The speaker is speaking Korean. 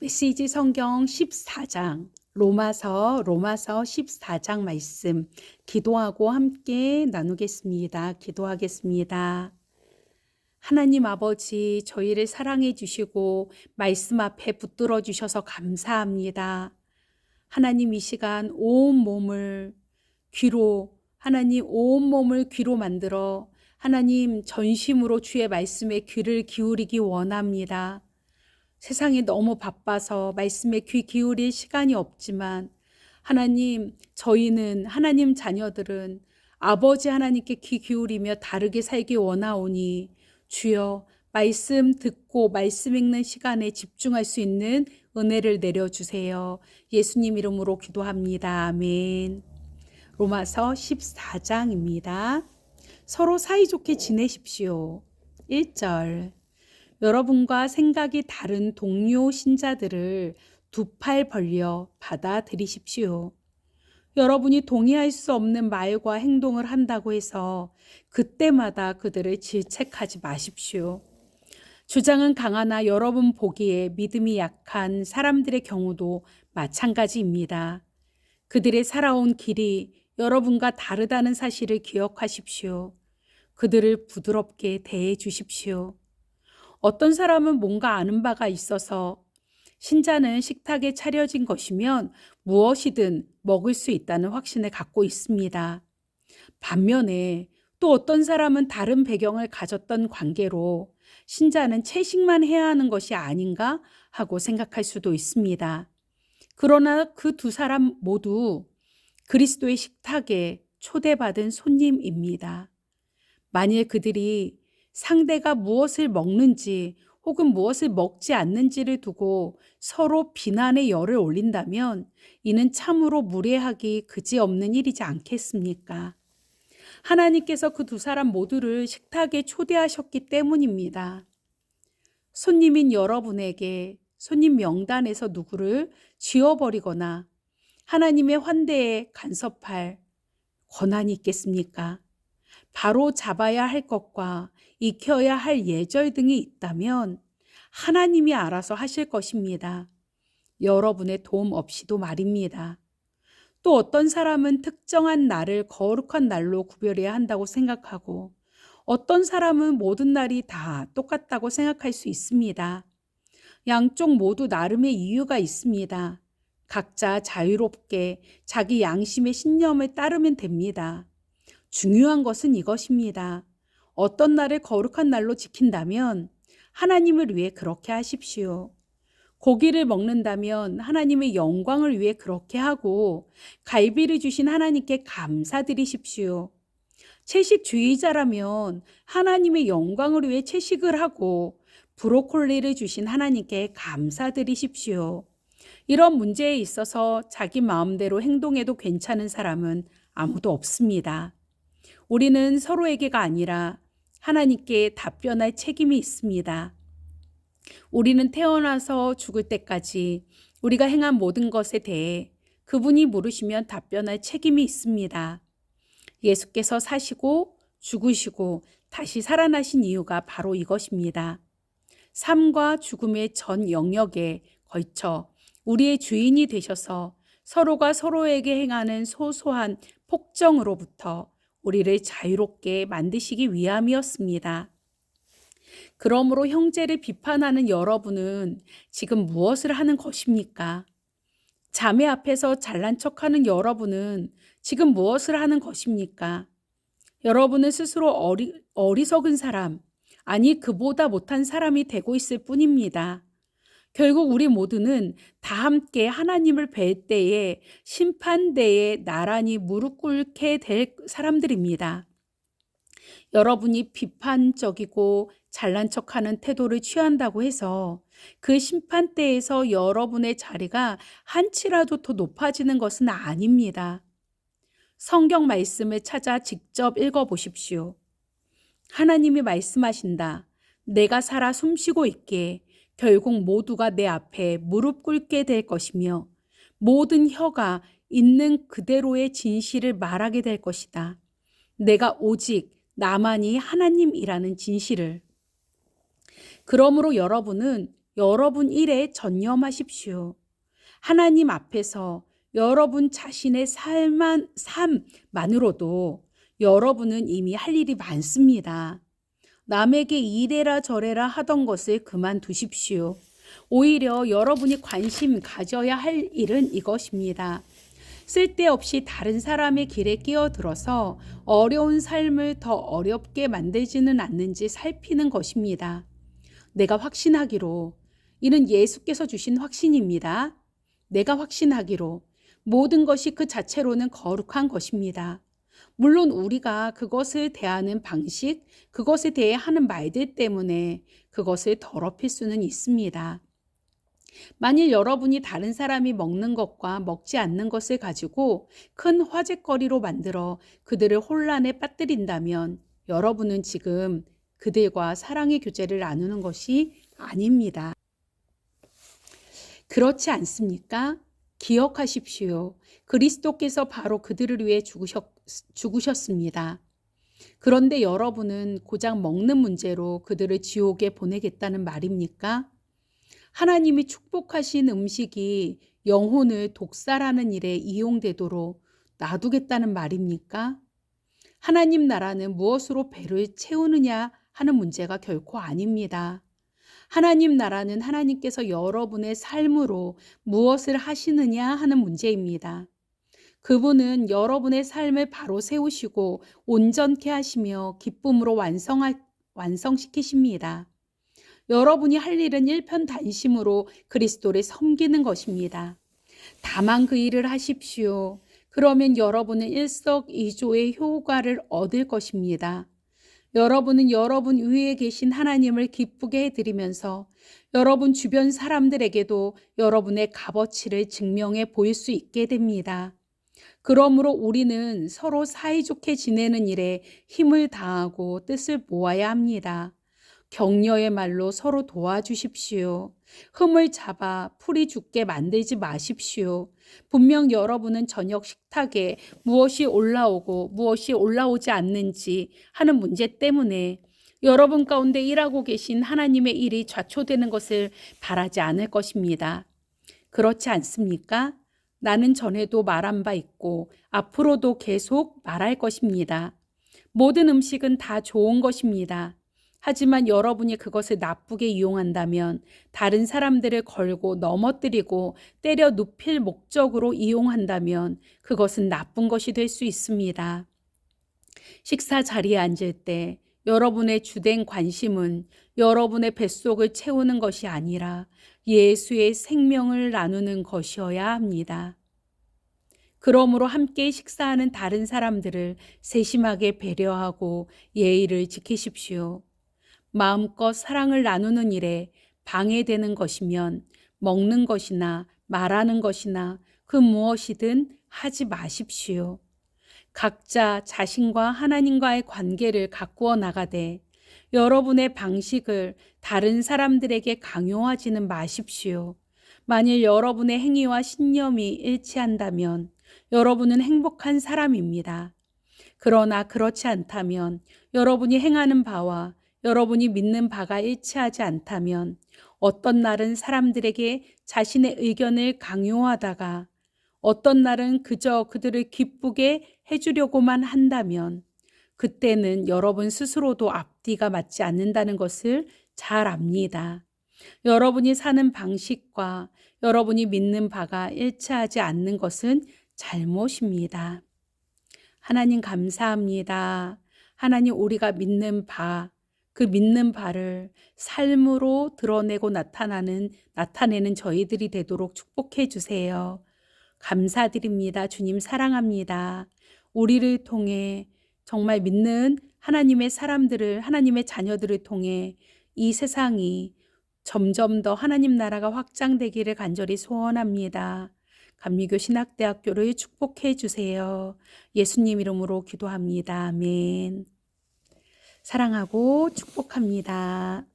메시지 성경 14장, 로마서 14장 말씀 기도하고 함께 나누겠습니다. 기도하겠습니다. 하나님 아버지, 저희를 사랑해 주시고 말씀 앞에 붙들어 주셔서 감사합니다. 하나님, 이 시간 온 몸을 귀로, 하나님 온 몸을 귀로 만들어 하나님 전심으로 주의 말씀에 귀를 기울이기 원합니다. 세상이 너무 바빠서 말씀에 귀 기울일 시간이 없지만 하나님, 저희는 하나님 자녀들은 아버지 하나님께 귀 기울이며 다르게 살기 원하오니 주여, 말씀 듣고 말씀 읽는 시간에 집중할 수 있는 은혜를 내려주세요. 예수님 이름으로 기도합니다. 아멘. 로마서 14장입니다. 서로 사이좋게 지내십시오. 1절. 여러분과 생각이 다른 동료 신자들을 두 팔 벌려 받아들이십시오. 여러분이 동의할 수 없는 말과 행동을 한다고 해서 그때마다 그들을 질책하지 마십시오. 주장은 강하나 여러분 보기에 믿음이 약한 사람들의 경우도 마찬가지입니다. 그들의 살아온 길이 여러분과 다르다는 사실을 기억하십시오. 그들을 부드럽게 대해 주십시오. 어떤 사람은 뭔가 아는 바가 있어서 신자는 식탁에 차려진 것이면 무엇이든 먹을 수 있다는 확신을 갖고 있습니다. 반면에 또 어떤 사람은 다른 배경을 가졌던 관계로 신자는 채식만 해야 하는 것이 아닌가 하고 생각할 수도 있습니다. 그러나 그 두 사람 모두 그리스도의 식탁에 초대받은 손님입니다. 만일 그들이 상대가 무엇을 먹는지 혹은 무엇을 먹지 않는지를 두고 서로 비난의 열을 올린다면 이는 참으로 무례하기 그지없는 일이지 않겠습니까? 하나님께서 그 두 사람 모두를 식탁에 초대하셨기 때문입니다. 손님인 여러분에게 손님 명단에서 누구를 지워버리거나 하나님의 환대에 간섭할 권한이 있겠습니까? 바로 잡아야 할 것과 익혀야 할 예절 등이 있다면 하나님이 알아서 하실 것입니다. 여러분의 도움 없이도 말입니다. 또 어떤 사람은 특정한 날을 거룩한 날로 구별해야 한다고 생각하고 어떤 사람은 모든 날이 다 똑같다고 생각할 수 있습니다. 양쪽 모두 나름의 이유가 있습니다. 각자 자유롭게 자기 양심의 신념을 따르면 됩니다. 중요한 것은 이것입니다. 어떤 날을 거룩한 날로 지킨다면 하나님을 위해 그렇게 하십시오. 고기를 먹는다면 하나님의 영광을 위해 그렇게 하고 갈비를 주신 하나님께 감사드리십시오. 채식주의자라면 하나님의 영광을 위해 채식을 하고 브로콜리를 주신 하나님께 감사드리십시오. 이런 문제에 있어서 자기 마음대로 행동해도 괜찮은 사람은 아무도 없습니다. 우리는 서로에게가 아니라 하나님께 답변할 책임이 있습니다. 우리는 태어나서 죽을 때까지 우리가 행한 모든 것에 대해 그분이 물으시면 답변할 책임이 있습니다. 예수께서 사시고 죽으시고 다시 살아나신 이유가 바로 이것입니다. 삶과 죽음의 전 영역에 걸쳐 우리의 주인이 되셔서 서로가 서로에게 행하는 소소한 폭정으로부터 우리를 자유롭게 만드시기 위함이었습니다. 그러므로 형제를 비판하는 여러분은 지금 무엇을 하는 것입니까? 자매 앞에서 잘난 척하는 여러분은 지금 무엇을 하는 것입니까? 여러분은 스스로 어리석은 사람, 아니 그보다 못한 사람이 되고 있을 뿐입니다. 결국 우리 모두는 다 함께 하나님을 뵐 때에 심판대에 나란히 무릎 꿇게 될 사람들입니다. 여러분이 비판적이고 잘난 척하는 태도를 취한다고 해서 그 심판대에서 여러분의 자리가 한치라도 더 높아지는 것은 아닙니다. 성경 말씀을 찾아 직접 읽어보십시오. 하나님이 말씀하신다. 내가 살아 숨쉬고 있기에 결국 모두가 내 앞에 무릎 꿇게 될 것이며 모든 혀가 있는 그대로의 진실을 말하게 될 것이다. 내가 오직 나만이 하나님이라는 진실을. 그러므로 여러분은 여러분 일에 전념하십시오. 하나님 앞에서 여러분 자신의 삶만으로도 여러분은 이미 할 일이 많습니다. 남에게 이래라 저래라 하던 것을 그만두십시오. 오히려 여러분이 관심 가져야 할 일은 이것입니다. 쓸데없이 다른 사람의 길에 끼어들어서 어려운 삶을 더 어렵게 만들지는 않는지 살피는 것입니다. 내가 확신하기로, 이는 예수께서 주신 확신입니다. 내가 확신하기로 모든 것이 그 자체로는 거룩한 것입니다. 물론 우리가 그것을 대하는 방식, 그것에 대해 하는 말들 때문에 그것을 더럽힐 수는 있습니다. 만일 여러분이 다른 사람이 먹는 것과 먹지 않는 것을 가지고 큰 화제거리로 만들어 그들을 혼란에 빠뜨린다면 여러분은 지금 그들과 사랑의 교제를 나누는 것이 아닙니다. 그렇지 않습니까? 기억하십시오. 그리스도께서 바로 그들을 위해 죽으셨습니다. 그런데 여러분은 고작 먹는 문제로 그들을 지옥에 보내겠다는 말입니까? 하나님이 축복하신 음식이 영혼을 독살하는 일에 이용되도록 놔두겠다는 말입니까? 하나님 나라는 무엇으로 배를 채우느냐 하는 문제가 결코 아닙니다. 하나님 나라는 하나님께서 여러분의 삶으로 무엇을 하시느냐 하는 문제입니다. 그분은 여러분의 삶을 바로 세우시고 온전케 하시며 기쁨으로 완성시키십니다. 여러분이 할 일은 일편단심으로 그리스도를 섬기는 것입니다. 다만 그 일을 하십시오. 그러면 여러분은 일석이조의 효과를 얻을 것입니다. 여러분은 여러분 위에 계신 하나님을 기쁘게 해드리면서 여러분 주변 사람들에게도 여러분의 값어치를 증명해 보일 수 있게 됩니다. 그러므로 우리는 서로 사이좋게 지내는 일에 힘을 다하고 뜻을 모아야 합니다. 격려의 말로 서로 도와주십시오. 흠을 잡아 풀이 죽게 만들지 마십시오. 분명 여러분은 저녁 식탁에 무엇이 올라오고 무엇이 올라오지 않는지 하는 문제 때문에 여러분 가운데 일하고 계신 하나님의 일이 좌초되는 것을 바라지 않을 것입니다. 그렇지 않습니까? 나는 전에도 말한 바 있고 앞으로도 계속 말할 것입니다. 모든 음식은 다 좋은 것입니다. 하지만 여러분이 그것을 나쁘게 이용한다면, 다른 사람들을 걸고 넘어뜨리고 때려 눕힐 목적으로 이용한다면 그것은 나쁜 것이 될 수 있습니다. 식사 자리에 앉을 때 여러분의 주된 관심은 여러분의 뱃속을 채우는 것이 아니라 예수의 생명을 나누는 것이어야 합니다. 그러므로 함께 식사하는 다른 사람들을 세심하게 배려하고 예의를 지키십시오. 마음껏 사랑을 나누는 일에 방해되는 것이면 먹는 것이나 말하는 것이나 그 무엇이든 하지 마십시오. 각자 자신과 하나님과의 관계를 가꾸어 나가되 여러분의 방식을 다른 사람들에게 강요하지는 마십시오. 만일 여러분의 행위와 신념이 일치한다면 여러분은 행복한 사람입니다. 그러나 그렇지 않다면, 여러분이 행하는 바와 여러분이 믿는 바가 일치하지 않다면, 어떤 날은 사람들에게 자신의 의견을 강요하다가 어떤 날은 그저 그들을 기쁘게 해주려고만 한다면, 그때는 여러분 스스로도 앞뒤가 맞지 않는다는 것을 잘 압니다. 여러분이 사는 방식과 여러분이 믿는 바가 일치하지 않는 것은 잘못입니다. 하나님 감사합니다. 하나님, 우리가 믿는 바, 그 믿는 바를 삶으로 드러내고 나타내는 저희들이 되도록 축복해 주세요. 감사드립니다. 주님 사랑합니다. 우리를 통해 정말 믿는 하나님의 사람들을, 하나님의 자녀들을 통해 이 세상이 점점 더 하나님 나라가 확장되기를 간절히 소원합니다. 감리교 신학대학교를 축복해 주세요. 예수님 이름으로 기도합니다. 아멘. 사랑하고 축복합니다.